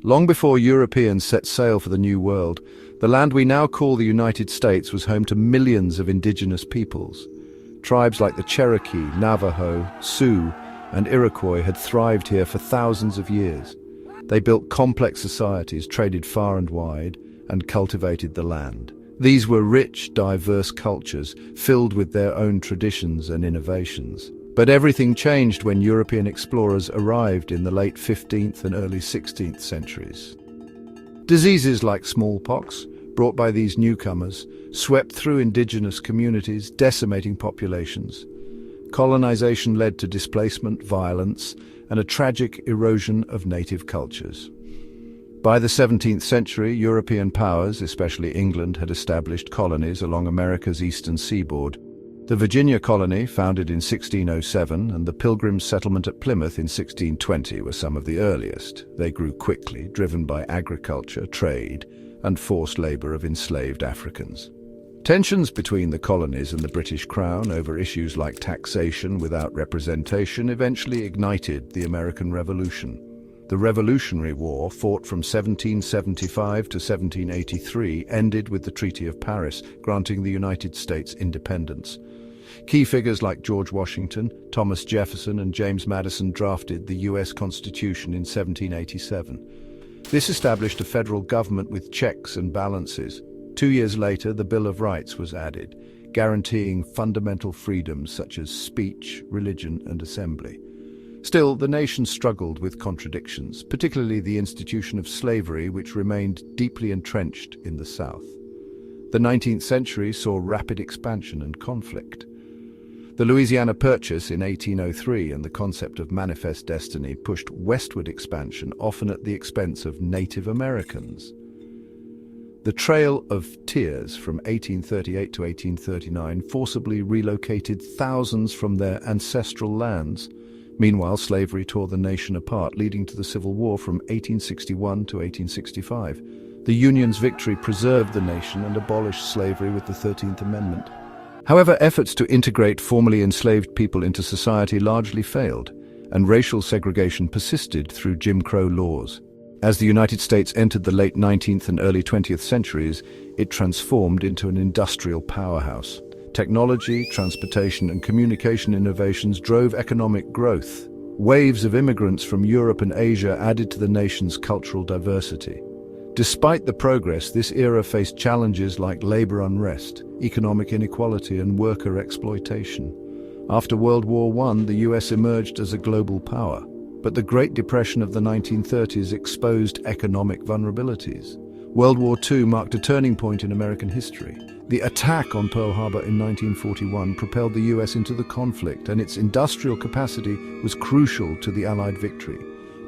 Long before Europeans set sail for the New World, the land we now call the United States was home to millions of indigenous peoples. Tribes like the Cherokee, Navajo, Sioux, and Iroquois had thrived here for thousands of years. They built complex societies, traded far and wide, and cultivated the land. These were rich, diverse cultures, filled with their own traditions and innovations. But everything changed when European explorers arrived in the late 15th and early 16th centuries. Diseases like smallpox, brought by these newcomers, swept through indigenous communities, decimating populations. Colonization led to displacement, violence, and a tragic erosion of native cultures. By the 17th century, European powers, especially England, had established colonies along America's eastern seaboard. The Virginia colony, founded in 1607, and the Pilgrims' settlement at Plymouth in 1620 were some of the earliest. They grew quickly, driven by agriculture, trade, and forced labor of enslaved Africans. Tensions between the colonies and the British Crown over issues like taxation without representation eventually ignited the American Revolution. The Revolutionary War, fought from 1775 to 1783, ended with the Treaty of Paris, granting the United States independence. Key figures like George Washington, Thomas Jefferson, and James Madison drafted the U.S. Constitution in 1787. This established a federal government with checks and balances. 2 years later, the Bill of Rights was added, guaranteeing fundamental freedoms such as speech, religion, and assembly. Still, the nation struggled with contradictions, particularly the institution of slavery, which remained deeply entrenched in the South. The 19th century saw rapid expansion and conflict. The Louisiana Purchase in 1803 and the concept of manifest destiny pushed westward expansion, often at the expense of Native Americans. The Trail of Tears from 1838 to 1839 forcibly relocated thousands from their ancestral lands. Meanwhile, slavery tore the nation apart, leading to the Civil War from 1861 to 1865. The Union's victory preserved the nation and abolished slavery with the 13th Amendment. However, efforts to integrate formerly enslaved people into society largely failed, and racial segregation persisted through Jim Crow laws. As the United States entered the late 19th and early 20th centuries, it transformed into an industrial powerhouse. Technology, transportation, and communication innovations drove economic growth. Waves of immigrants from Europe and Asia added to the nation's cultural diversity. Despite the progress, this era faced challenges like labor unrest, economic inequality, and worker exploitation. After World War I, the US emerged as a global power, but the Great Depression of the 1930s exposed economic vulnerabilities. World War II marked a turning point in American history. The attack on Pearl Harbor in 1941 propelled the US into the conflict, and its industrial capacity was crucial to the Allied victory.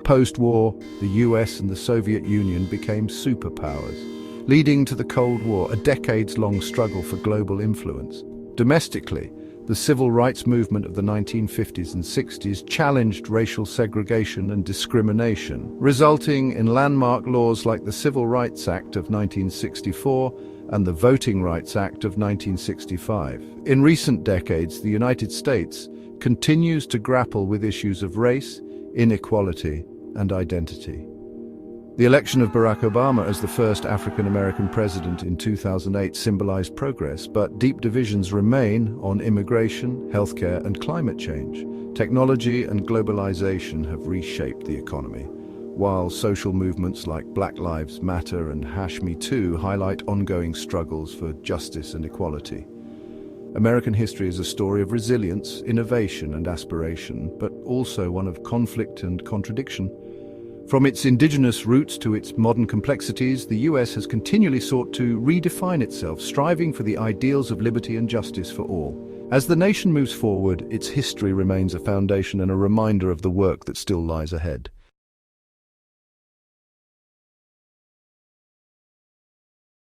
Post-war, the US and the Soviet Union became superpowers, leading to the Cold War, a decades-long struggle for global influence. Domestically, the civil rights movement of the 1950s and 60s challenged racial segregation and discrimination, resulting in landmark laws like the Civil Rights Act of 1964 and the Voting Rights Act of 1965. In recent decades, the United States continues to grapple with issues of race, inequality, and identity. The election of Barack Obama as the first African-American president in 2008 symbolized progress, but deep divisions remain on immigration, healthcare, and climate change. Technology and globalization have reshaped the economy, while social movements like Black Lives Matter and #MeToo highlight ongoing struggles for justice and equality. American history is a story of resilience, innovation, and aspiration, but also one of conflict and contradiction. From its indigenous roots to its modern complexities, the US has continually sought to redefine itself, striving for the ideals of liberty and justice for all. As the nation moves forward, its history remains a foundation and a reminder of the work that still lies ahead.